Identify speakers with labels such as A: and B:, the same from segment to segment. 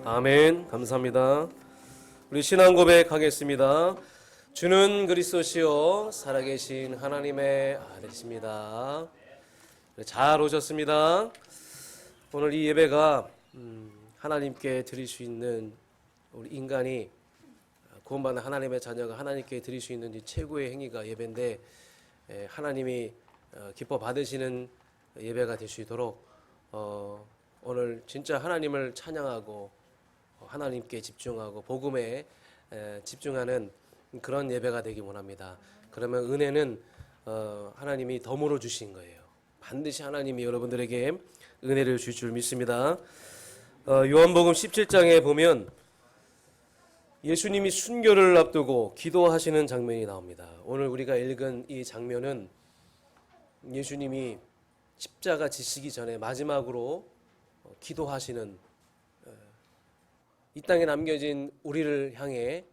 A: 아멘. 감사합니다. 우리 신앙 고백하겠습니다. 주는 그리스도시요 살아계신 하나님의 아들이십니다. 잘 오셨습니다. 오늘 이 예배가 하나님께 드릴 수 있는, 우리 인간이 구원받는 하나님의 자녀가 하나님께 드릴 수 있는 이 최고의 행위가 예배인데, 하나님이 기뻐 받으시는 예배가 될 수 있도록 오늘 진짜 하나님을 찬양하고 하나님께 집중하고 복음에 집중하는 그런 예배가 되기 원합니다. 그러면 은혜는 하나님이 덤으로 주신 거예요. 반드시 하나님이 여러분들에게 은혜를 주실 줄 믿습니다. 요한복음 17장에 보면 예수님이 순교를 앞두고 기도하시는 장면이 나옵니다. 오늘 우리가 읽은 이 장면은 예수님이 십자가 지시기 전에 마지막으로 기도하시는, 이 땅에 남겨진 우리를 향해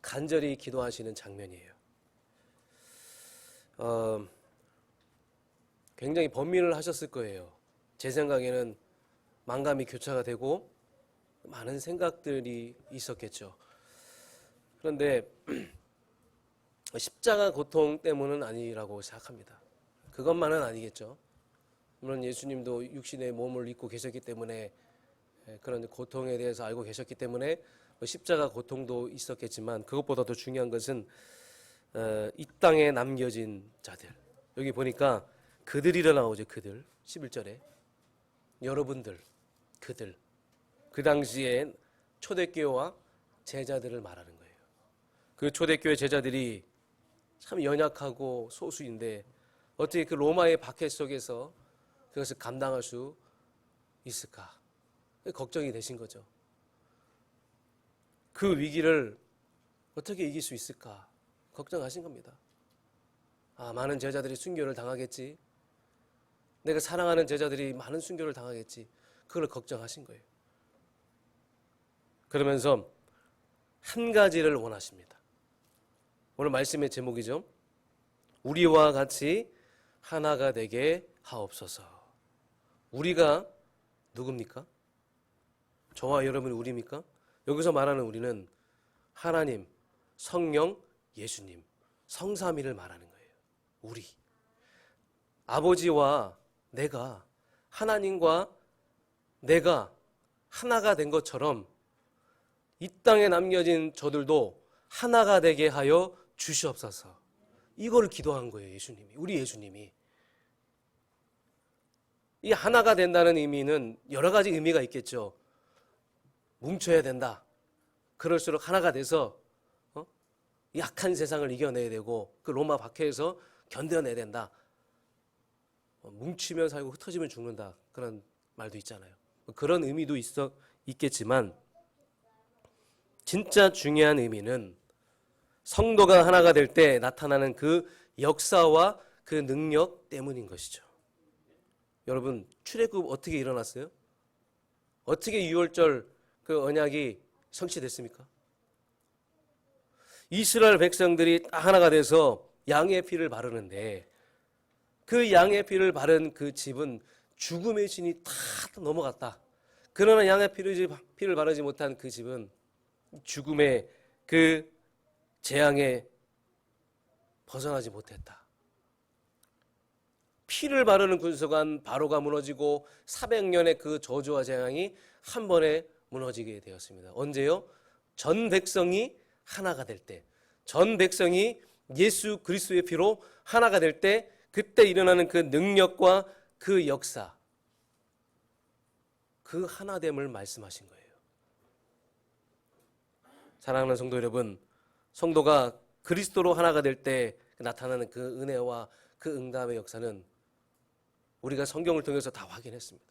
A: 간절히 기도하시는 장면이에요. 굉장히 번민을 하셨을 거예요. 제 생각에는 만감이 교차가 되고 많은 생각들이 있었겠죠. 그런데 십자가 고통 때문은 아니라고 생각합니다. 그것만은 아니겠죠. 물론 예수님도 육신의 몸을 입고 계셨기 때문에 그런 고통에 대해서 알고 계셨기 때문에 십자가 고통도 있었겠지만, 그것보다 더 중요한 것은 이 땅에 남겨진 자들, 여기 보니까 그들이라 나오죠. 그들 11절에 여러분들, 그들, 그 당시에 초대교회와 제자들을 말하는 거예요. 그 초대교회 제자들이 참 연약하고 소수인데 어떻게 그 로마의 박해 속에서 그것을 감당할 수 있을까? 걱정이 되신 거죠. 그 위기를 어떻게 이길 수 있을까? 걱정하신 겁니다. 많은 제자들이 순교를 당하겠지. 내가 사랑하는 제자들이 많은 순교를 당하겠지. 그걸 걱정하신 거예요. 그러면서 한 가지를 원하십니다. 오늘 말씀의 제목이죠. 우리와 같이 하나가 되게 하옵소서. 우리가 누굽니까? 저와 여러분이 우리입니까? 여기서 말하는 우리는 하나님, 성령, 예수님, 성삼위를 말하는 거예요. 우리. 아버지와 내가, 하나님과 내가 하나가 된 것처럼 이 땅에 남겨진 저들도 하나가 되게 하여 주시옵소서. 이걸 기도한 거예요. 예수님이. 우리 예수님이. 이 하나가 된다는 의미는 여러 가지 의미가 있겠죠. 뭉쳐야 된다. 그럴수록 하나가 돼서 약한 세상을 이겨내야 되고 그 로마 박해에서 견뎌내야 된다. 뭉치면 살고 흩어지면 죽는다. 그런 말도 있잖아요. 그런 의미도 있겠지만 진짜 중요한 의미는 성도가 하나가 될 때 나타나는 그 역사와 그 능력 때문인 것이죠. 여러분, 출애굽 어떻게 일어났어요? 어떻게 6월절 그 언약이 성취됐습니까? 이스라엘 백성들이 다 하나가 돼서 양의 피를 바르는데, 그 양의 피를 바른 그 집은 죽음의 신이 다 넘어갔다. 그러나 양의 피를 바르지 못한 그 집은 죽음의 그 재앙에 벗어나지 못했다. 피를 바르는 군수관 바로가 무너지고 400년의 그 저주와 재앙이 한 번에 무너지게 되었습니다. 언제요? 전 백성이 하나가 될 때, 전 백성이 예수 그리스도의 피로 하나가 될 때, 그때 일어나는 그 능력과 그 역사, 그 하나됨을 말씀하신 거예요. 사랑하는 성도 여러분, 성도가 그리스도로 하나가 될 때 나타나는 그 은혜와 그 응답의 역사는 우리가 성경을 통해서 다 확인했습니다.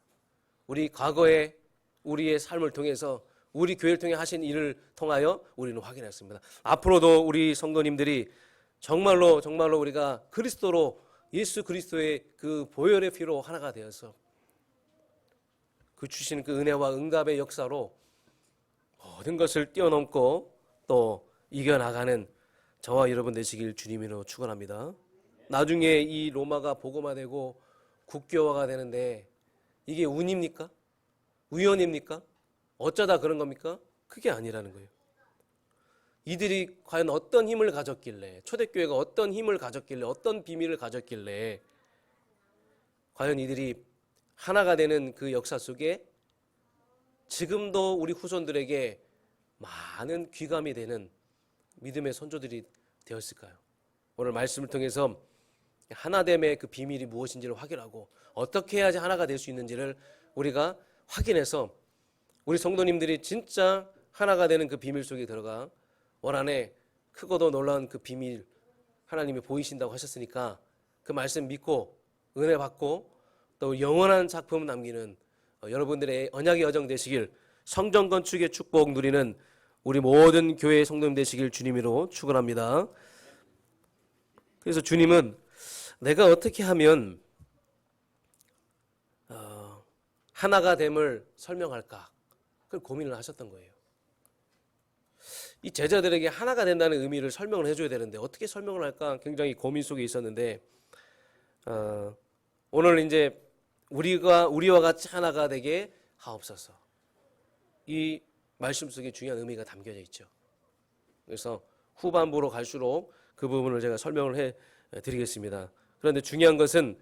A: 우리 과거에 우리의 삶을 통해서, 우리 교회를 통해 하신 일을 통하여 우리는 확인했습니다. 앞으로도 우리 성도님들이 정말로 우리가 그리스도로, 예수 그리스도의 그 보혈의 피로 하나가 되어서 그 주신 그 은혜와 응답의 역사로 모든 것을 뛰어넘고 또 이겨나가는 저와 여러분 되시길 주님으로 축원합니다. 나중에 이 로마가 복음화되고 국교화가 되는데 이게 운입니까? 우연입니까? 어쩌다 그런 겁니까? 그게 아니라는 거예요. 이들이 과연 어떤 힘을 가졌길래, 초대교회가 어떤 힘을 가졌길래, 어떤 비밀을 가졌길래 과연 이들이 하나가 되는 그 역사 속에 지금도 우리 후손들에게 많은 귀감이 되는 믿음의 선조들이 되었을까요? 오늘 말씀을 통해서 하나됨의 그 비밀이 무엇인지를 확인하고 어떻게 해야지 하나가 될 수 있는지를 우리가 확인해서 우리 성도님들이 진짜 하나가 되는 그 비밀 속에 들어가 원 안에 크고도 놀라운 그 비밀 하나님이 보이신다고 하셨으니까 그 말씀 믿고 은혜 받고 또 영원한 작품 남기는 여러분들의 언약의 여정 되시길, 성전 건축의 축복 누리는 우리 모든 교회 성도님 되시길 주님으로 축원합니다. 그래서 주님은 내가 어떻게 하면 하나가 됨을 설명할까, 그걸 고민을 하셨던 거예요. 이 제자들에게 하나가 된다는 의미를 설명을 해줘야 되는데 어떻게 설명을 할까 굉장히 고민 속에 있었는데, 오늘 이제 우리와 같이 하나가 되게 하옵소서, 이 말씀 속에 중요한 의미가 담겨져 있죠. 그래서 후반부로 갈수록 그 부분을 제가 설명을 해 드리겠습니다. 그런데 중요한 것은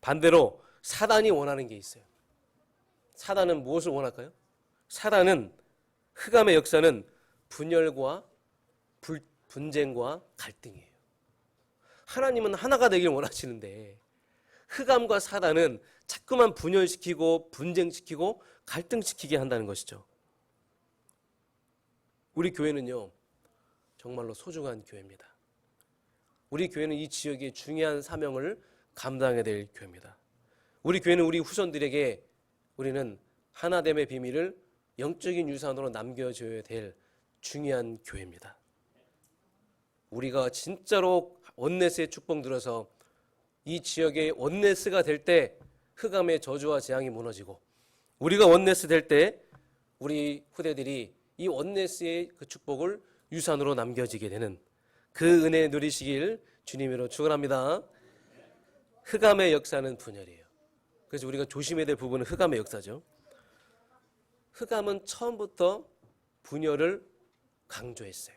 A: 반대로 사단이 원하는 게 있어요. 사단은 무엇을 원할까요? 사단은, 흑암의 역사는 분열과 분쟁과 갈등이에요. 하나님은 하나가 되길 원하시는데 흑암과 사단은 자꾸만 분열시키고 분쟁시키고 갈등시키게 한다는 것이죠. 우리 교회는요, 정말로 소중한 교회입니다. 우리 교회는 이 지역의 중요한 사명을 감당해야 될 교회입니다. 우리 교회는 우리 후손들에게 우리는 하나됨의 비밀을 영적인 유산으로 남겨줘야 될 중요한 교회입니다. 우리가 진짜로 원네스의 축복 누려서 이 지역의 원네스가 될 때 흑암의 저주와 재앙이 무너지고, 우리가 원네스 될 때 우리 후대들이 이 원네스의 그 축복을 유산으로 남겨지게 되는 그 은혜 누리시길 주님으로 축원합니다. 흑암의 역사는 분열이에요. 그래서 우리가 조심해야 될 부분은 흑암의 역사죠. 흑암은 처음부터 분열을 강조했어요.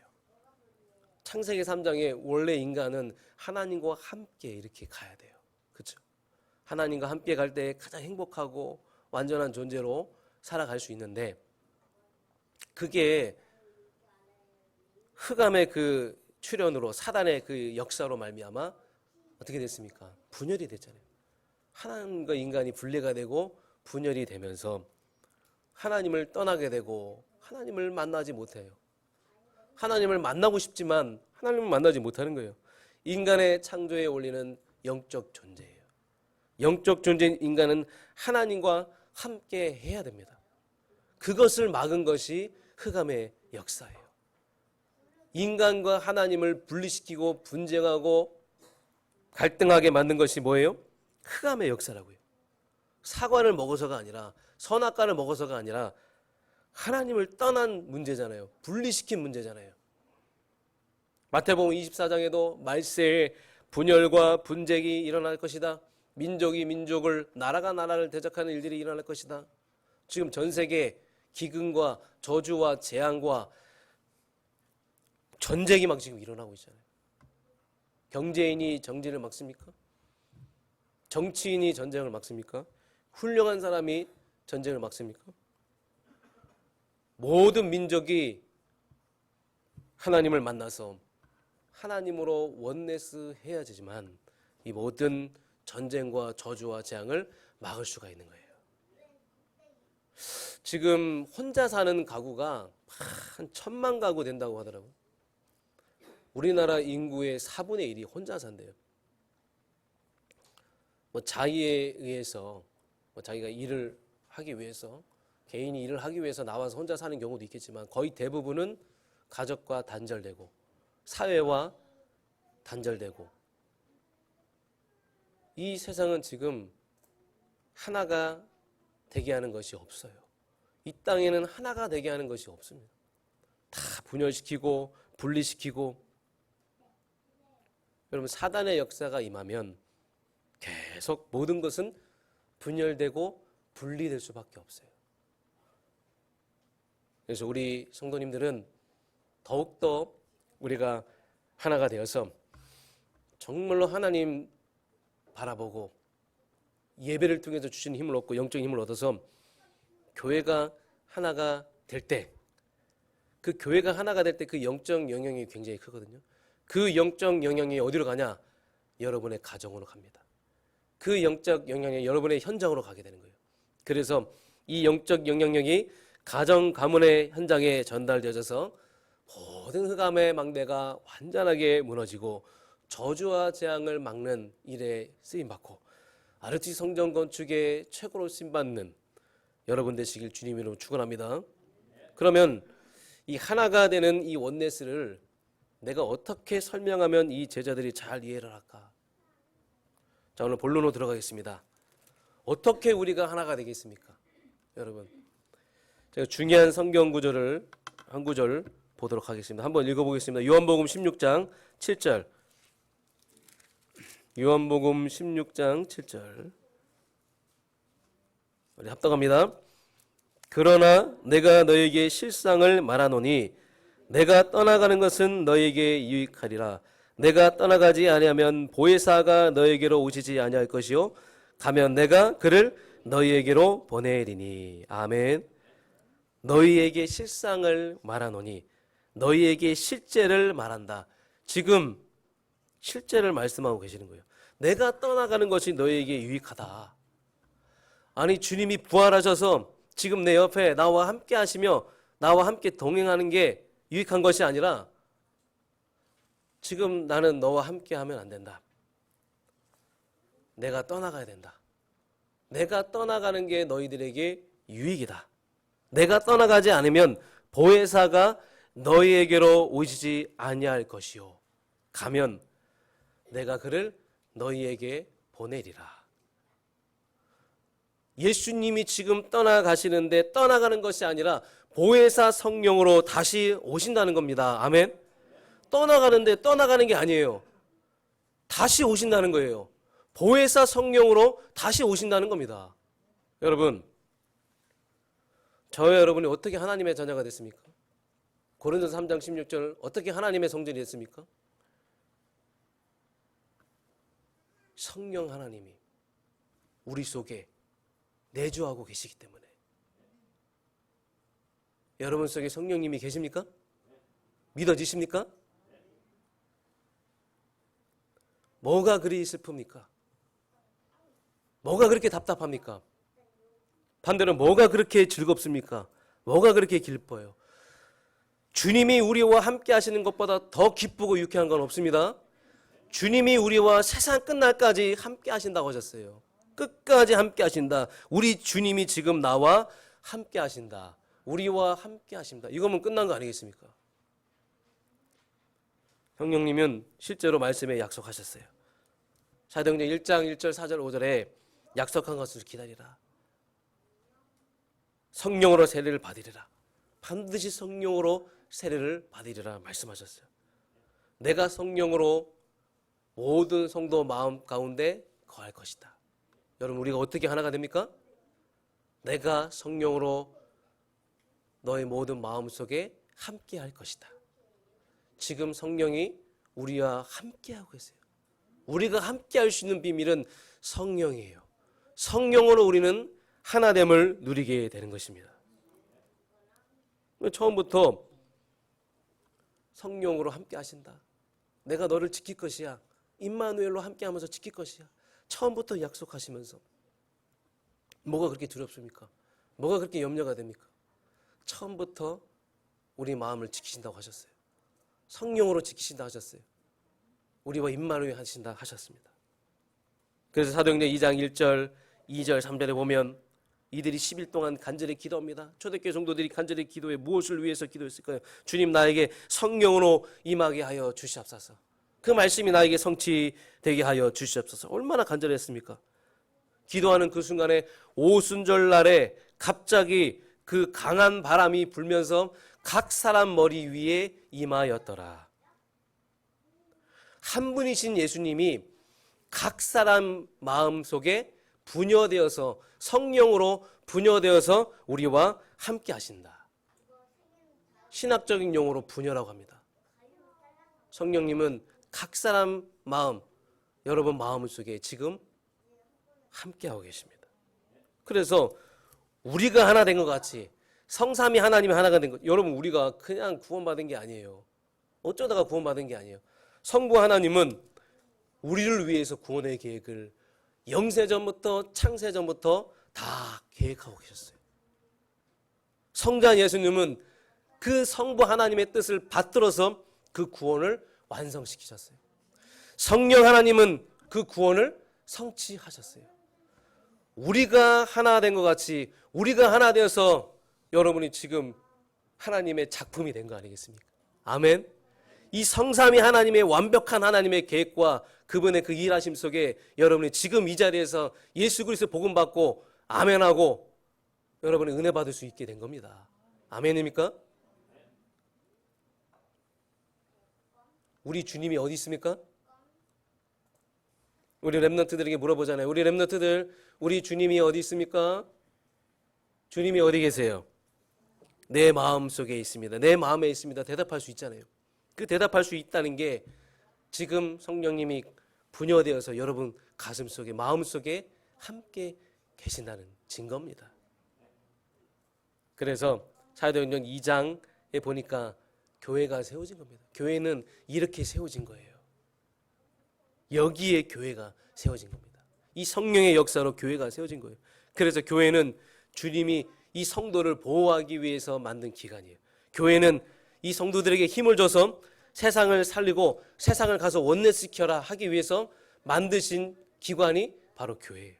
A: 창세기 3장에 원래 인간은 하나님과 함께 이렇게 가야 돼요. 그렇죠? 하나님과 함께 갈 때 가장 행복하고 완전한 존재로 살아갈 수 있는데, 그게 흑암의 그 출현으로, 사단의 그 역사로 말미암아 어떻게 됐습니까? 분열이 됐잖아요. 하나님과 인간이 분리가 되고 분열이 되면서 하나님을 떠나게 되고 하나님을 만나지 못해요. 하나님을 만나고 싶지만 하나님을 만나지 못하는 거예요. 인간의 창조에 올리는 영적 존재예요. 영적 존재인 인간은 하나님과 함께 해야 됩니다. 그것을 막은 것이 흑암의 역사예요. 인간과 하나님을 분리시키고 분쟁하고 갈등하게 만든 것이 뭐예요? 흑암의 역사라고요. 사과를 먹어서가 아니라, 선악과를 먹어서가 아니라 하나님을 떠난 문제잖아요. 분리시킨 문제잖아요. 마태복음 24장에도 말세에 분열과 분쟁이 일어날 것이다. 민족이 민족을, 나라가 나라를 대적하는 일들이 일어날 것이다. 지금 전 세계 기근과 저주와 재앙과 전쟁이 막 지금 일어나고 있잖아요. 경제인이 정쟁을 막습니까? 정치인이 전쟁을 막습니까? 훌륭한 사람이 전쟁을 막습니까? 모든 민족이 하나님을 만나서 하나님으로 원네스 해야 되지만 이 모든 전쟁과 저주와 재앙을 막을 수가 있는 거예요. 지금 혼자 사는 가구가 한 1000만 가구 된다고 하더라고요. 우리나라 인구의 4분의 1이 혼자 산대요. 자의에 의해서 자기가 일을 하기 위해서, 개인이 일을 하기 위해서 나와서 혼자 사는 경우도 있겠지만 거의 대부분은 가족과 단절되고 사회와 단절되고, 이 세상은 지금 하나가 되게 하는 것이 없어요. 이 땅에는 하나가 되게 하는 것이 없습니다. 다 분열시키고 분리시키고. 여러분, 사단의 역사가 임하면 계속 모든 것은 분열되고 분리될 수밖에 없어요. 그래서 우리 성도님들은 더욱더 우리가 하나가 되어서 정말로 하나님 바라보고 예배를 통해서 주신 힘을 얻고 영적인 힘을 얻어서 교회가 하나가 될 때, 그 교회가 하나가 될 때 그 영적 영향이 굉장히 크거든요. 그 영적 영향이 어디로 가냐? 여러분의 가정으로 갑니다. 그 영적 영향이 여러분의 현장으로 가게 되는 거예요. 그래서 이 영적 영향력이 가정 가문의 현장에 전달되어져서 모든 흑암의 망대가 완전하게 무너지고 저주와 재앙을 막는 일에 쓰임받고 아르티 성전 건축의 최고로 쓰임받는 여러분 되시길 주님 이름으로 축원합니다. 그러면 이 하나가 되는 이 원네스를 내가 어떻게 설명하면 이 제자들이 잘 이해를 할까? 자, 오늘 본론으로 들어가겠습니다. 어떻게 우리가 하나가 되겠습니까? 여러분, 제가 중요한 성경 구절을 한 구절 보도록 하겠습니다. 한번 읽어보겠습니다. 요한복음 16장 7절. 요한복음 16장 7절. 우리 합독합니다. 그러나 내가 너에게 실상을 말하노니 내가 떠나가는 것은 너에게 유익하리라. 내가 떠나가지 아니하면 보혜사가 너에게로 오시지 아니할 것이요 가면 내가 그를 너희에게로 보내리니. 아멘. 너희에게 실상을 말하노니 너희에게 실제를 말한다. 지금 실제를 말씀하고 계시는 거예요. 내가 떠나가는 것이 너희에게 유익하다. 아니, 주님이 부활하셔서 지금 내 옆에 나와 함께 하시며 나와 함께 동행하는 게 유익한 것이 아니라 지금 나는 너와 함께 하면 안 된다. 내가 떠나가야 된다. 내가 떠나가는 게 너희들에게 유익이다. 내가 떠나가지 않으면 보혜사가 너희에게로 오시지 아니할 것이요 가면 내가 그를 너희에게 보내리라. 예수님이 지금 떠나가시는데 떠나가는 것이 아니라 보혜사 성령으로 다시 오신다는 겁니다. 아멘. 떠나가는데 떠나가는 게 아니에요. 다시 오신다는 거예요. 보혜사 성령으로 다시 오신다는 겁니다. 여러분, 저와 여러분이 어떻게 하나님의 자녀가 됐습니까? 고린도서 3장 16절 어떻게 하나님의 성전이 됐습니까? 성령 하나님이 우리 속에 내주하고 계시기 때문에. 여러분 속에 성령님이 계십니까? 믿어지십니까? 뭐가 그리 슬픕니까? 뭐가 그렇게 답답합니까? 반대로 뭐가 그렇게 즐겁습니까? 뭐가 그렇게 기뻐요? 주님이 우리와 함께 하시는 것보다 더 기쁘고 유쾌한 건 없습니다. 주님이 우리와 세상 끝날까지 함께 하신다고 하셨어요. 끝까지 함께 하신다. 우리 주님이 지금 나와 함께 하신다. 우리와 함께 하십니다. 이거면 끝난 거 아니겠습니까? 성령님은 실제로 말씀에 약속하셨어요. 사도행전 1장 1절 4절 5절에 약속한 것을 기다리라. 성령으로 세례를 받으리라. 반드시 성령으로 세례를 받으리라 말씀하셨어요. 내가 성령으로 모든 성도 마음 가운데 거할 것이다. 여러분, 우리가 어떻게 하나가 됩니까? 내가 성령으로 너의 모든 마음 속에 함께 할 것이다. 지금 성령이 우리와 함께 하고 계세요. 우리가 함께 할 수 있는 비밀은 성령이에요. 성령으로 우리는 하나됨을 누리게 되는 것입니다. 처음부터 성령으로 함께 하신다. 내가 너를 지킬 것이야. 임마누엘로 함께 하면서 지킬 것이야. 처음부터 약속하시면서 뭐가 그렇게 두렵습니까? 뭐가 그렇게 염려가 됩니까? 처음부터 우리 마음을 지키신다고 하셨어요. 성령으로 지키신다 하셨어요. 우리와 임마누엘 하신다 하셨습니다. 그래서 사도행전 2장 1절, 2절, 3절에 보면 이들이 10일 동안 간절히 기도합니다. 초대교회 성도들이 간절히 기도해 무엇을 위해서 기도했을까요? 주님, 나에게 성령으로 임하게 하여 주시옵소서. 그 말씀이 나에게 성취되게 하여 주시옵소서. 얼마나 간절했습니까? 기도하는 그 순간에 오순절날에 갑자기 그 강한 바람이 불면서 각 사람 머리 위에 임하였더라. 한 분이신 예수님이 각 사람 마음속에 분여되어서 성령으로 분여되어서 우리와 함께 하신다. 신학적인 용어로 분여라고 합니다. 성령님은 각 사람 마음, 여러분 마음 속에 지금 함께하고 계십니다. 그래서 우리가 하나 된 것 같이 성삼위 하나님이 하나가 된 것, 여러분 우리가 그냥 구원받은 게 아니에요. 어쩌다가 구원받은 게 아니에요. 성부 하나님은 우리를 위해서 구원의 계획을 영세전부터 창세전부터 다 계획하고 계셨어요. 성자 예수님은 그 성부 하나님의 뜻을 받들어서 그 구원을 완성시키셨어요. 성령 하나님은 그 구원을 성취하셨어요. 우리가 하나 된 것 같이 우리가 하나 되어서 여러분이 지금 하나님의 작품이 된 거 아니겠습니까? 아멘. 이 성삼위 하나님의 완벽한 하나님의 계획과 그분의 그 일하심 속에 여러분이 지금 이 자리에서 예수 그리스도 복음 받고 아멘하고 여러분이 은혜 받을 수 있게 된 겁니다. 아멘입니까? 우리 주님이 어디 있습니까? 우리 렘넌트들에게 물어보잖아요. 우리 렘넌트들, 우리 주님이 어디 있습니까? 주님이 어디 계세요? 내 마음 속에 있습니다. 내 마음에 있습니다. 대답할 수 있잖아요. 그 대답할 수 있다는 게 지금 성령님이 분여되어서 여러분 가슴 속에, 마음 속에 함께 계신다는 증거입니다. 그래서 사도행전 2장에 보니까 교회가 세워진 겁니다. 교회는 이렇게 세워진 거예요. 여기에 교회가 세워진 겁니다. 이 성령의 역사로 교회가 세워진 거예요. 그래서 교회는 주님이 이 성도를 보호하기 위해서 만든 기관이에요. 교회는 이 성도들에게 힘을 줘서 세상을 살리고 세상을 가서 원내시켜라 하기 위해서 만드신 기관이 바로 교회예요.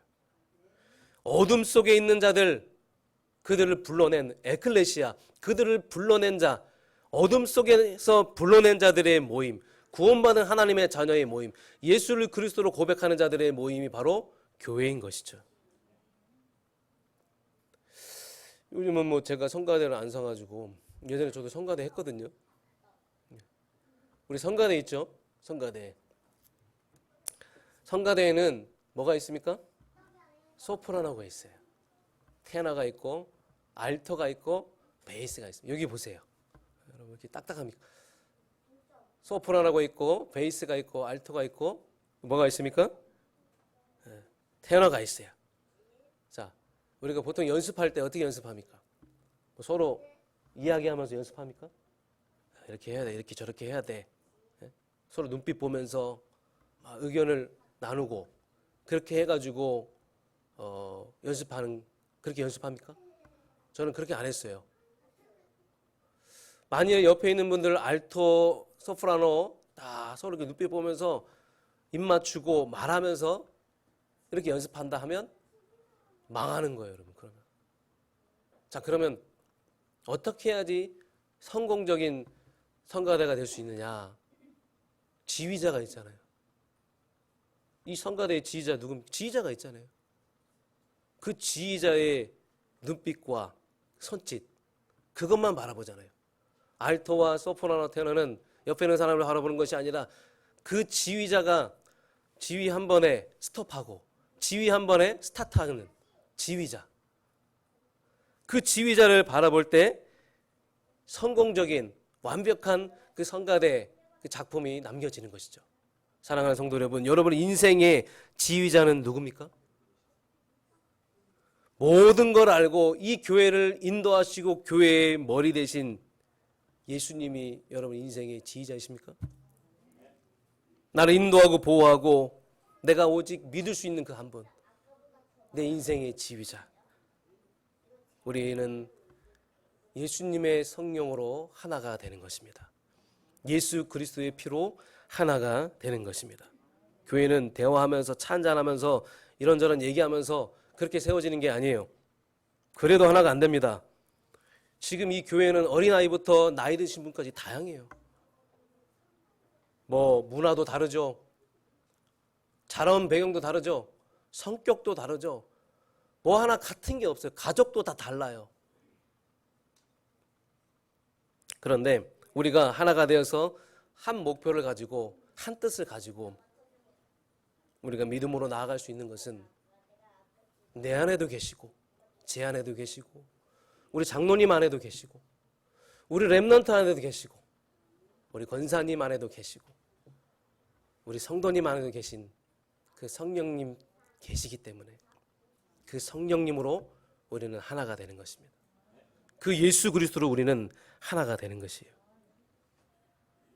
A: 어둠 속에 있는 자들, 그들을 불러낸 에클레시아, 그들을 불러낸 자, 어둠 속에서 불러낸 자들의 모임, 구원받은 하나님의 자녀의 모임, 예수를 그리스도로 고백하는 자들의 모임이 바로 교회인 것이죠. 요즘은 뭐 제가 성가대를 안 서가지고 예전에 저도 성가대 했거든요. 우리 성가대 있죠? 성가대. 성가대에는 뭐가 있습니까? 소프라노가 있어요. 테너가 있고 알토가 있고 베이스가 있습니다. 여기 보세요. 여러분 이렇게 딱딱합니까? 소프라노가 있고 베이스가 있고 알토가 있고 뭐가 있습니까? 테너가 있어요. 자, 우리가 보통 연습할 때 어떻게 연습합니까? 서로 이야기하면서 연습합니까? 이렇게 해야 돼, 이렇게 저렇게 해야 돼. 서로 눈빛 보면서 의견을 나누고 그렇게 해가지고 연습하는, 그렇게 연습합니까? 저는 그렇게 안 했어요. 만약에 옆에 있는 분들 알토, 소프라노 다 서로 이렇게 눈빛 보면서 입 맞추고 말하면서 이렇게 연습한다 하면 망하는 거예요, 여러분. 그러면 자, 그러면 어떻게 해야지 성공적인 성가대가 될 수 있느냐? 지휘자가 있잖아요. 이 성가대의 지휘자 누굽니까? 지휘자가 있잖아요. 그 지휘자의 눈빛과 손짓, 그것만 바라보잖아요. 알토와 소프라노, 테너는 옆에 있는 사람을 바라보는 것이 아니라 그 지휘자가 지휘 한 번에 스톱하고 지휘 한 번에 스타트하는 지휘자, 그 지휘자를 바라볼 때 성공적인 완벽한 그 성가대 그 작품이 남겨지는 것이죠. 사랑하는 성도 여러분, 여러분 인생의 지휘자는 누굽니까? 모든 걸 알고 이 교회를 인도하시고 교회의 머리 되신 예수님이 여러분 인생의 지휘자이십니까? 나를 인도하고 보호하고 내가 오직 믿을 수 있는 그 한 분, 내 인생의 지휘자. 우리는 예수님의 성령으로 하나가 되는 것입니다. 예수 그리스도의 피로 하나가 되는 것입니다. 교회는 대화하면서 찬잔하면서 이런저런 얘기하면서 그렇게 세워지는 게 아니에요. 그래도 하나가 안 됩니다. 지금 이 교회는 어린아이부터 나이 드신 분까지 다양해요. 뭐 문화도 다르죠. 자라온 배경도 다르죠. 성격도 다르죠. 뭐 하나 같은 게 없어요. 가족도 다 달라요. 그런데 우리가 하나가 되어서 한 목표를 가지고 한 뜻을 가지고 우리가 믿음으로 나아갈 수 있는 것은 내 안에도 계시고 제 안에도 계시고 우리 장로님 안에도 계시고 우리 렘넌트 안에도 계시고 우리 권사님 안에도 계시고 우리 성도님 안에도 계신 그 성령님 계시기 때문에 그 성령님으로 우리는 하나가 되는 것입니다. 그 예수 그리스도로 우리는 하나가 되는 것이에요.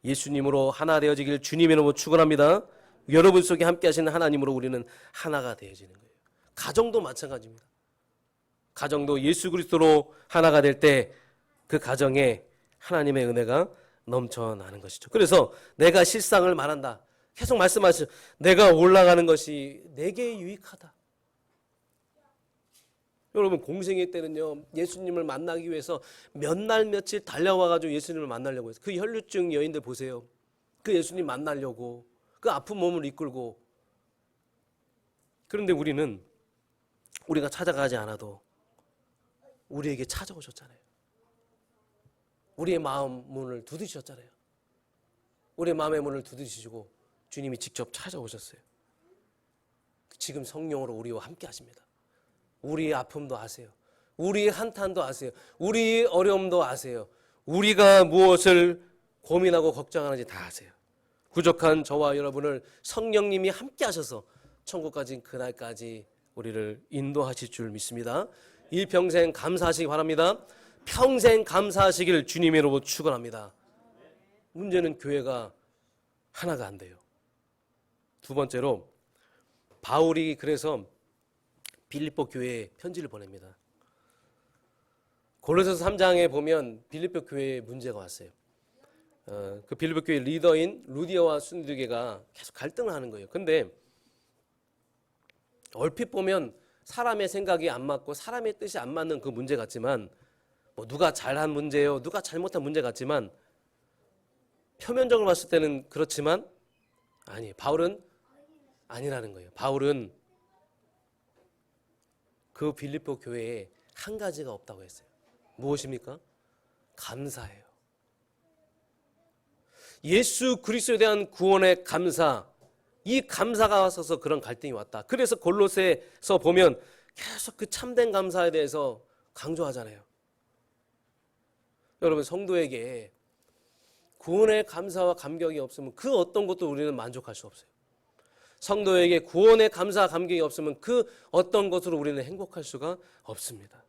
A: 예수님으로 하나 되어지길 주님의 이름으로 축원합니다. 여러분 속에 함께 하시는 하나님으로 우리는 하나가 되어지는 거예요. 가정도 마찬가지입니다. 가정도 예수 그리스도로 하나가 될 때 그 가정에 하나님의 은혜가 넘쳐나는 것이죠. 그래서 내가 실상을 말한다. 계속 말씀하시죠. 내가 올라가는 것이 내게 유익하다. 여러분 공생애 때는요, 예수님을 만나기 위해서 몇 날 며칠 달려와가지고 예수님을 만나려고 했어요. 그 혈류증 여인들 보세요. 그 예수님 만나려고 그 아픈 몸을 이끌고. 그런데 우리는 우리가 찾아가지 않아도 우리에게 찾아오셨잖아요. 우리의 마음 문을 두드리셨잖아요. 우리의 마음의 문을 두드리시고 주님이 직접 찾아오셨어요. 지금 성령으로 우리와 함께 하십니다. 우리의 아픔도 아세요. 우리의 한탄도 아세요. 우리의 어려움도 아세요. 우리가 무엇을 고민하고 걱정하는지 다 아세요. 부족한 저와 여러분을 성령님이 함께 하셔서 천국까지 그날까지 우리를 인도하실 줄 믿습니다. 일평생 감사하시기 바랍니다. 평생 감사하시길 주님의 이름으로 축원합니다. 문제는 교회가 하나가 안 돼요. 두 번째로 바울이 그래서 빌립보 교회에 편지를 보냅니다. 골로새서 3장에 보면 빌립보 교회에 문제가 왔어요. 그 빌립보 교회 리더인 루디아와 순두개가 계속 갈등을 하는 거예요. 근데 얼핏 보면 사람의 생각이 안 맞고 사람의 뜻이 안 맞는 그 문제 같지만, 뭐 누가 잘한 문제요, 누가 잘못한 문제 같지만 표면적으로 봤을 때는 그렇지만 아니, 바울은 아니라는 거예요. 바울은 그 빌립보 교회에 한 가지가 없다고 했어요. 무엇입니까? 감사예요. 예수 그리스도에 대한 구원의 감사, 이 감사가 왔어서 그런 갈등이 왔다. 그래서 골로새서 보면 계속 그 참된 감사에 대해서 강조하잖아요. 여러분, 성도에게 구원의 감사와 감격이 없으면 그 어떤 것도 우리는 만족할 수 없어요. 성도에게 구원의 감사와 감격이 없으면 그 어떤 것으로 우리는 행복할 수가 없습니다.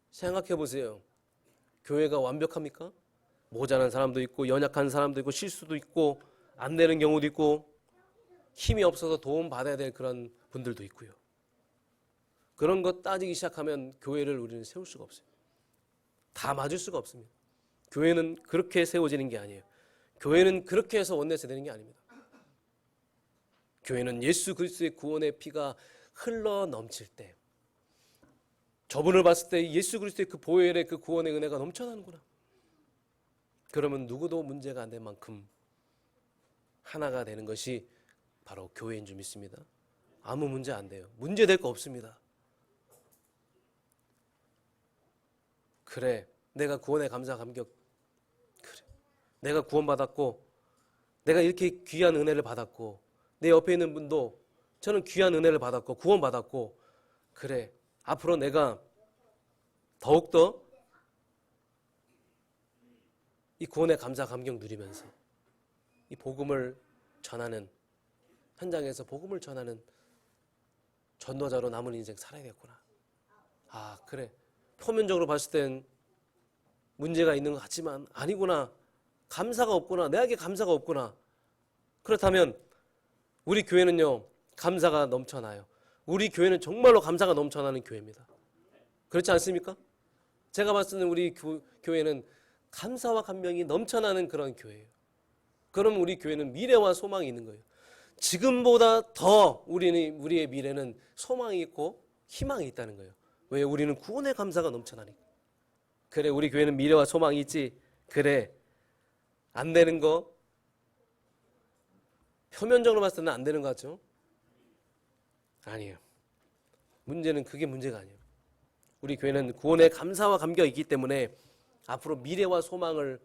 A: 생각해 보세요. 교회가 완벽합니까? 모자란 사람도 있고 연약한 사람도 있고 실수도 있고 안 되는 경우도 있고 힘이 없어서 도움 받아야 될 그런 분들도 있고요. 그런 것 따지기 시작하면 교회를 우리는 세울 수가 없어요. 다 맞을 수가 없습니다. 교회는 그렇게 세워지는 게 아니에요. 교회는 그렇게 해서 원내서 되는 게 아닙니다. 교회는 예수 그리스도의 구원의 피가 흘러 넘칠 때, 저분을 봤을 때 예수 그리스도의 그 보혈의 그 구원의 은혜가 넘쳐나는구나. 그러면 누구도 문제가 안 될 만큼 하나가 되는 것이 바로 교회인 줄 믿습니다. 아무 문제 안 돼요. 문제 될 거 없습니다. 그래, 내가 구원의 감사 감격, 그래, 내가 구원받았고 내가 이렇게 귀한 은혜를 받았고 내 옆에 있는 분도 저는 귀한 은혜를 받았고 구원받았고, 그래, 앞으로 내가 더욱더 이 구원의 감사 감격 누리면서 이 복음을 전하는, 현장에서 복음을 전하는 전도자로 남은 인생 살아야겠구나. 아, 그래, 표면적으로 봤을 땐 문제가 있는 것 같지만 아니구나. 감사가 없구나. 내게 감사가 없구나. 그렇다면 우리 교회는요, 감사가 넘쳐나요. 우리 교회는 정말로 감사가 넘쳐나는 교회입니다. 그렇지 않습니까? 제가 봤을 때는 우리 교회는 감사와 감명이 넘쳐나는 그런 교회예요. 그럼 우리 교회는 미래와 소망이 있는 거예요. 지금보다 더 우리의 미래는 소망이 있고 희망이 있다는 거예요. 왜? 우리는 구원의 감사가 넘쳐나니까. 그래, 우리 교회는 미래와 소망이 있지. 그래, 안 되는 거 표면적으로 봤을 때는 안 되는 것 같죠? 아니에요. 문제는 그게 문제가 아니에요. 우리 교회는 구원의 감사와 감격이 있기 때문에 앞으로 미래와 소망을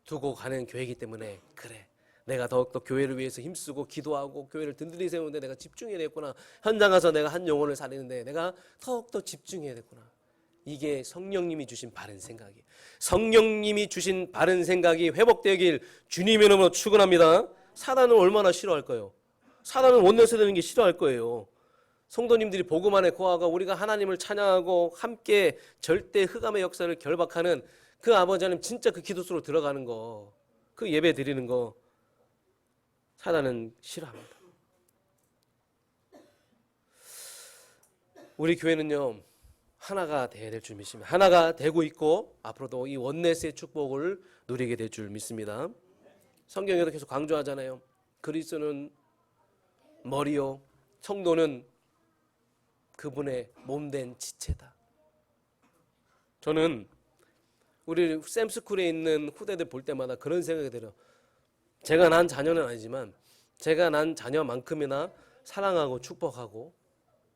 A: 두고 가는 교회이기 때문에, 그래, 내가 더욱더 교회를 위해서 힘쓰고 기도하고 교회를 든든히 세우는데 내가 집중해야 되겠구나. 현장 가서 내가 한 영혼을 살리는데 내가 더욱더 집중해야 되겠구나. 이게 성령님이 주신 바른 생각이에요. 성령님이 주신 바른 생각이 회복되길 주님의 이름으로 축원합니다. 사단은 얼마나 싫어할까요? 사단은 원내에서 되는 게 싫어할 거예요. 성도님들이 복음 안에 거하고 우리가 하나님을 찬양하고 함께 절대 흑암의 역사를 결박하는 그 아버지 하나님 진짜 그 기도 속으로 들어가는 거, 그 예배 드리는 거 사단은 싫어합니다. 우리 교회는요 하나가 되어야 될 줄 믿습니다. 하나가 되고 있고 앞으로도 이 원네스의 축복을 누리게 될 줄 믿습니다. 성경에도 계속 강조하잖아요. 그리스도는 머리요 성도는 그분의 몸된 지체다. 저는 우리 샘스쿨에 있는 후대들 볼 때마다 그런 생각이 들어요. 제가 난 자녀는 아니지만 제가 난 자녀만큼이나 사랑하고 축복하고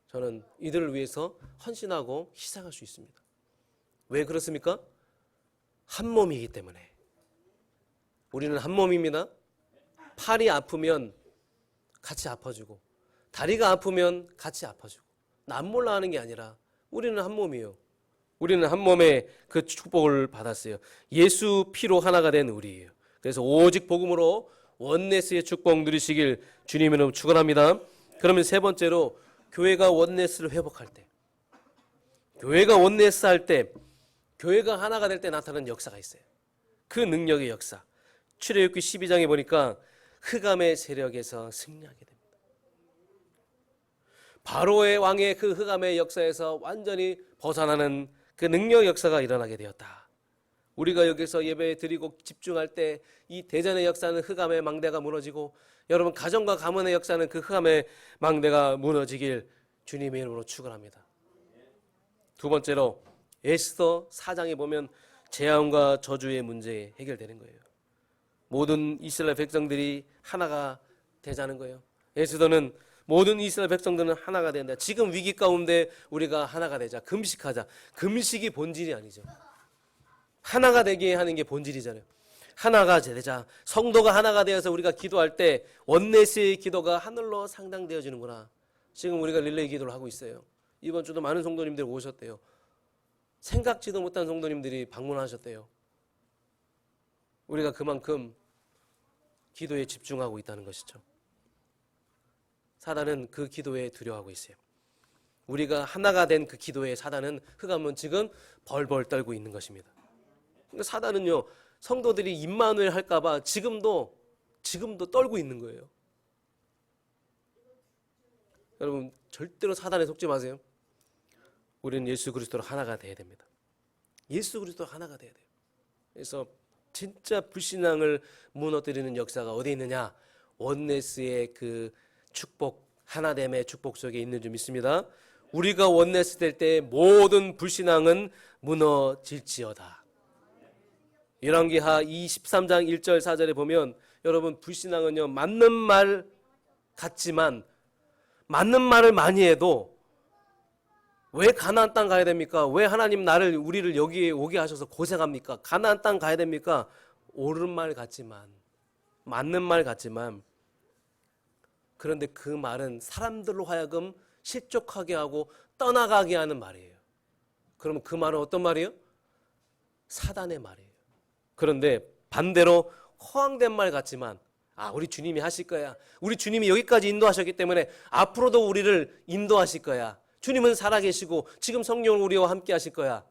A: 저는 이들을 위해서 헌신하고 희생할 수 있습니다. 왜 그렇습니까? 한 몸이기 때문에. 우리는 한 몸입니다. 팔이 아프면 같이 아파주고 다리가 아프면 같이 아파주고 남 몰라 하는 게 아니라 우리는 한 몸이에요. 우리는 한 몸의 그 축복을 받았어요. 예수 피로 하나가 된 우리예요. 그래서 오직 복음으로 원네스의 축복 누리시길 주님의 이름으로 축원합니다. 그러면 세 번째로 교회가 원네스를 회복할 때, 교회가 원네스 할 때, 교회가 하나가 될 때 나타나는 역사가 있어요. 그 능력의 역사. 출애굽기 12장에 보니까 흑암의 세력에서 승리하게 됩니다. 바로의 왕의 그 흑암의 역사에서 완전히 벗어나는 그 능력 역사가 일어나게 되었다. 우리가 여기서 예배 드리고 집중할 때 이 대전의 역사는 흑암의 망대가 무너지고 여러분 가정과 가문의 역사는 그 흑암의 망대가 무너지길 주님의 이름으로 축원합니다. 두 번째로 에스더 4장에 보면 재앙과 저주의 문제 해결되는 거예요. 모든 이스라엘 백성들이 하나가 되자는 거예요. 에스더는 모든 이스라엘 백성들은 하나가 된다. 지금 위기 가운데 우리가 하나가 되자. 금식하자. 금식이 본질이 아니죠. 하나가 되게 하는 게 본질이잖아요. 하나가 되자. 성도가 하나가 되어서 우리가 기도할 때 원네스의 기도가 하늘로 상당되어지는구나. 지금 우리가 릴레이 기도를 하고 있어요. 이번 주도 많은 성도님들이 오셨대요. 생각지도 못한 성도님들이 방문하셨대요. 우리가 그만큼 기도에 집중하고 있다는 것이죠. 사단은 그 기도에 두려워하고 있어요. 우리가 하나가 된 그 기도에 사단은 흑암은 지금 벌벌 떨고 있는 것입니다. 그러니까 사단은요 성도들이 임마누엘 할까봐 지금도 떨고 있는 거예요. 여러분 절대로 사단에 속지 마세요. 우리는 예수 그리스도로 하나가 돼야 됩니다. 예수 그리스도로 하나가 돼야 돼요. 그래서 진짜 불신앙을 무너뜨리는 역사가 어디에 있느냐? 원네스의 그 축복, 하나됨의 축복 속에 있는 줄 믿습니다. 우리가 원네스 될 때 모든 불신앙은 무너질지어다. 열왕기하 23장 1절 4절에 보면 여러분 불신앙은요 맞는 말 같지만 맞는 말을 많이 해도 왜 가나안 땅 가야 됩니까? 왜 하나님 우리를 여기에 오게 하셔서 고생합니까? 가나안 땅 가야 됩니까? 옳은 말 같지만 맞는 말 같지만 그런데 그 말은 사람들로 하여금 실족하게 하고 떠나가게 하는 말이에요. 그러면 그 말은 어떤 말이에요? 사단의 말이에요. 그런데 반대로 허황된 말 같지만 우리 주님이 하실 거야. 우리 주님이 여기까지 인도하셨기 때문에 앞으로도 우리를 인도하실 거야. 주님은 살아계시고 지금 성령을 우리와 함께 하실 거야.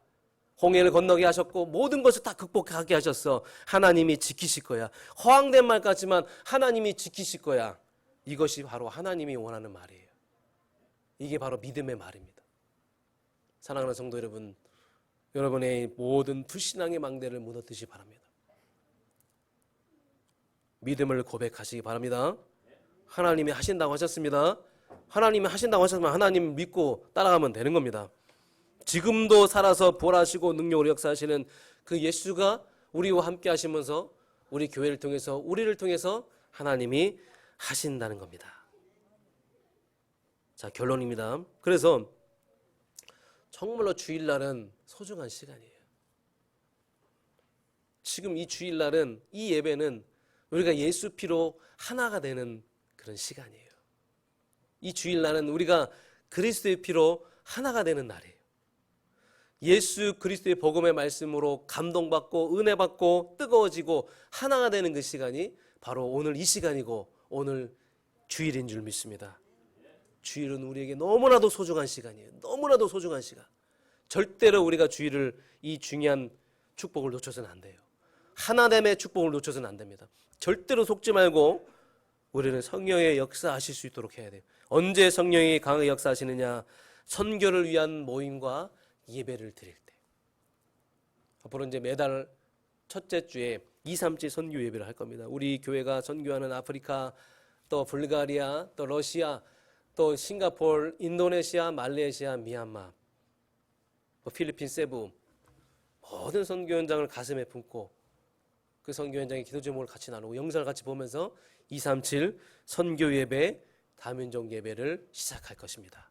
A: 홍해를 건너게 하셨고 모든 것을 다 극복하게 하셨어. 하나님이 지키실 거야. 허황된 말 같지만 하나님이 지키실 거야. 이것이 바로 하나님이 원하는 말이에요. 이게 바로 믿음의 말입니다. 사랑하는 성도 여러분, 여러분의 모든 불신앙의 망대를 무너뜨리시기 바랍니다. 믿음을 고백하시기 바랍니다. 하나님이 하신다고 하셨습니다. 하나님이 하신다고 하셨으면 하나님 믿고 따라가면 되는 겁니다. 지금도 살아서 보라시고 능력으로 역사하시는 그 예수가 우리와 함께 하시면서 우리 교회를 통해서 우리를 통해서 하나님이 하신다는 겁니다. 자, 결론입니다. 그래서 정말로 주일날은 소중한 시간이에요. 지금 이 주일날은 이 예배는 우리가 예수 피로 하나가 되는 그런 시간이에요. 이 주일날은 우리가 그리스도의 피로 하나가 되는 날이에요. 예수 그리스도의 복음의 말씀으로 감동받고 은혜받고 뜨거워지고 하나가 되는 그 시간이 바로 오늘 이 시간이고 오늘 주일인 줄 믿습니다. 주일은 우리에게 너무나도 소중한 시간이에요. 너무나도 소중한 시간. 절대로 우리가 주일을, 이 중요한 축복을 놓쳐서는 안 돼요. 하나됨의 축복을 놓쳐서는 안 됩니다. 절대로 속지 말고 우리는 성령의 역사하실 수 있도록 해야 돼요. 언제 성령이 강하게 역사하시느냐? 선교를 위한 모임과 예배를 드릴 때. 앞으로 이제 매달 첫째 주에 2, 3째 선교 예배를 할 겁니다. 우리 교회가 선교하는 아프리카, 또 불가리아, 또 러시아, 또 싱가포르, 인도네시아, 말레이시아, 미얀마, 필리핀 세부, 모든 선교 현장을 가슴에 품고 그 선교 현장의 기도 제목을 같이 나누고 영상을 같이 보면서 237 선교 예배, 다민족 예배를 시작할 것입니다.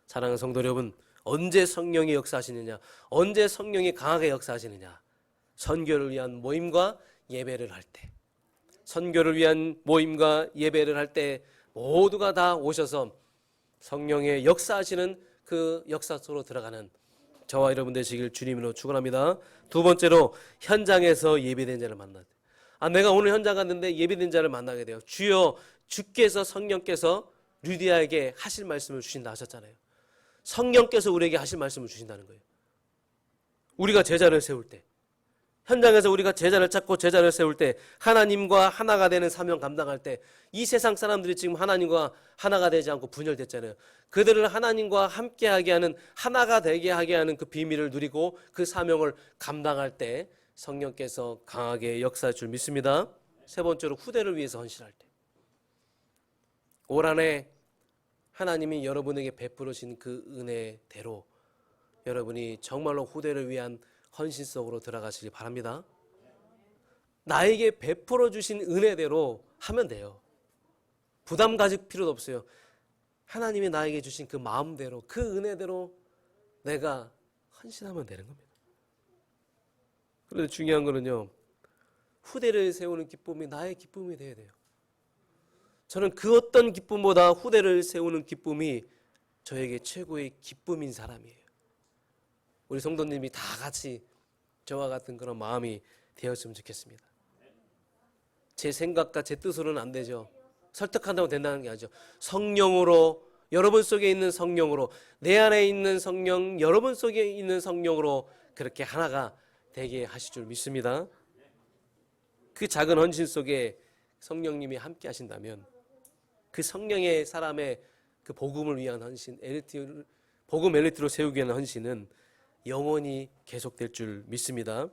A: 사랑하는 성도 여러분, 언제 성령이 역사하시느냐? 언제 성령이 강하게 역사하시느냐? 선교를 위한 모임과 예배를 할 때, 선교를 위한 모임과 예배를 할 때 모두가 다 오셔서 성령의 역사하시는 그 역사 속으로 들어가는 저와 여러분 되시길 주님으로 축원합니다. 두 번째로 현장에서 예배된 자를 만나야 돼요. 내가 오늘 현장 갔는데 예배된 자를 만나게 돼요. 주여, 주께서 성령께서 류디아에게 하실 말씀을 주신다 하셨잖아요. 성령께서 우리에게 하실 말씀을 주신다는 거예요. 우리가 제자를 세울 때, 현장에서 우리가 제자를 찾고 제자를 세울 때, 하나님과 하나가 되는 사명 감당할 때, 이 세상 사람들이 지금 하나님과 하나가 되지 않고 분열됐잖아요. 그들을 하나님과 함께하게 하는, 하나가 되게 하게 하는 그 비밀을 누리고 그 사명을 감당할 때 성령께서 강하게 역사할 줄 믿습니다. 세 번째로 후대를 위해서 헌신할 때, 올 한해 하나님이 여러분에게 베풀으신 그 은혜대로 여러분이 정말로 후대를 위한 헌신 속으로 들어가시기 바랍니다. 나에게 베풀어 주신 은혜대로 하면 돼요. 부담 가질 필요도 없어요. 하나님이 나에게 주신 그 마음대로, 그 은혜대로 내가 헌신하면 되는 겁니다. 그런데 중요한 거는요, 후대를 세우는 기쁨이 나의 기쁨이 돼야 돼요. 저는 그 어떤 기쁨보다 후대를 세우는 기쁨이 저에게 최고의 기쁨인 사람이에요. 우리 성도님이 다 같이 저와 같은 그런 마음이 되었으면 좋겠습니다. 제 생각과 제 뜻으로는 안 되죠. 설득한다고 된다는 게 아니죠. 성령으로, 여러분 속에 있는 성령으로, 내 안에 있는 성령, 여러분 속에 있는 성령으로 그렇게 하나가 되게 하실 줄 믿습니다. 그 작은 헌신 속에 성령님이 함께 하신다면 그 성령의 사람의 그 복음을 위한 헌신, 복음 엘리트로 세우기 위한 헌신은 영원히 계속될 줄 믿습니다.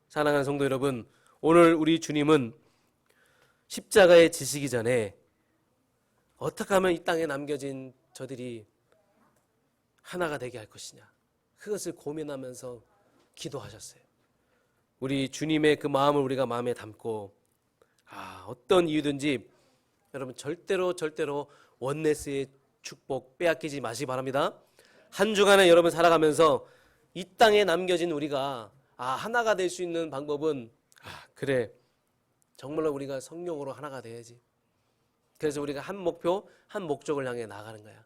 A: 사랑하는 성도 여러분, 오늘 우리 주님은 십자가에 지시기 전에 어떻게 하면 이 땅에 남겨진 저들이 하나가 되게 할 것이냐, 그것을 고민하면서 기도하셨어요. 우리 주님의 그 마음을 우리가 마음에 담고 어떤 이유든지 여러분 절대로 원네스의 축복 빼앗기지 마시기 바랍니다. 한 주간에 여러분 살아가면서 이 땅에 남겨진 우리가 하나가 될 수 있는 방법은 그래, 정말로 우리가 성령으로 하나가 돼야지. 그래서 우리가 한 목표, 한 목적을 향해 나가는 거야.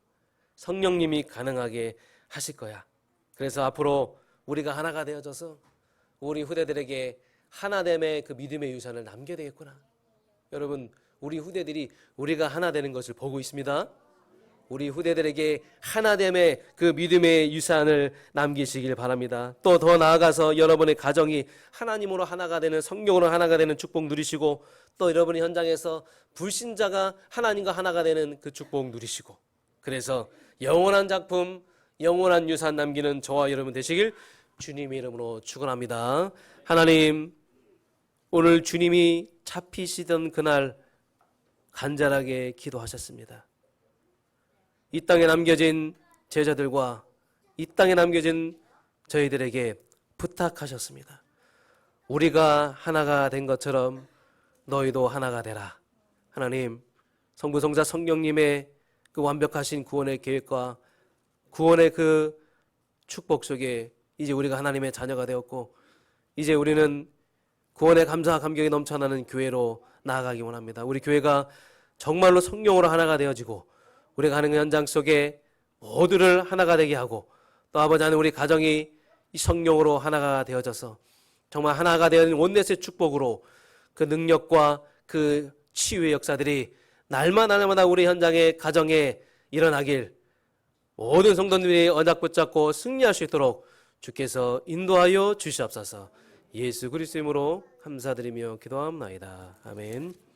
A: 성령님이 가능하게 하실 거야. 그래서 앞으로 우리가 하나가 되어져서 우리 후대들에게 하나됨의 그 믿음의 유산을 남겨야 되겠구나. 여러분, 우리 후대들이 우리가 하나 되는 것을 보고 있습니다. 우리 후대들에게 하나됨의 그 믿음의 유산을 남기시길 바랍니다. 또 더 나아가서 여러분의 가정이 하나님으로 하나가 되는, 성령으로 하나가 되는 축복 누리시고, 또 여러분의 현장에서 불신자가 하나님과 하나가 되는 그 축복 누리시고, 그래서 영원한 작품, 영원한 유산 남기는 저와 여러분 되시길 주님의 이름으로 축원합니다. 하나님, 오늘 주님이 잡히시던 그날 간절하게 기도하셨습니다. 이 땅에 남겨진 제자들과 이 땅에 남겨진 저희들에게 부탁하셨습니다. 우리가 하나가 된 것처럼 너희도 하나가 되라. 하나님, 성부 성자 성령님의 그 완벽하신 구원의 계획과 구원의 그 축복 속에 이제 우리가 하나님의 자녀가 되었고, 이제 우리는 구원의 감사와 감격이 넘쳐나는 교회로 나아가기 원합니다. 우리 교회가 정말로 성령으로 하나가 되어지고, 우리가 하는 현장 속에 모두를 하나가 되게 하고, 또 아버지 하나님, 우리 가정이 이 성령으로 하나가 되어져서 정말 하나가 되는 온넷의 축복으로 그 능력과 그 치유의 역사들이 날마다 우리 현장의 가정에 일어나길 모든 성도님이 언약 붙잡고 승리할 수 있도록 주께서 인도하여 주시옵소서. 예수 그리스도 이름으로 감사드리며 기도합나이다. 아멘.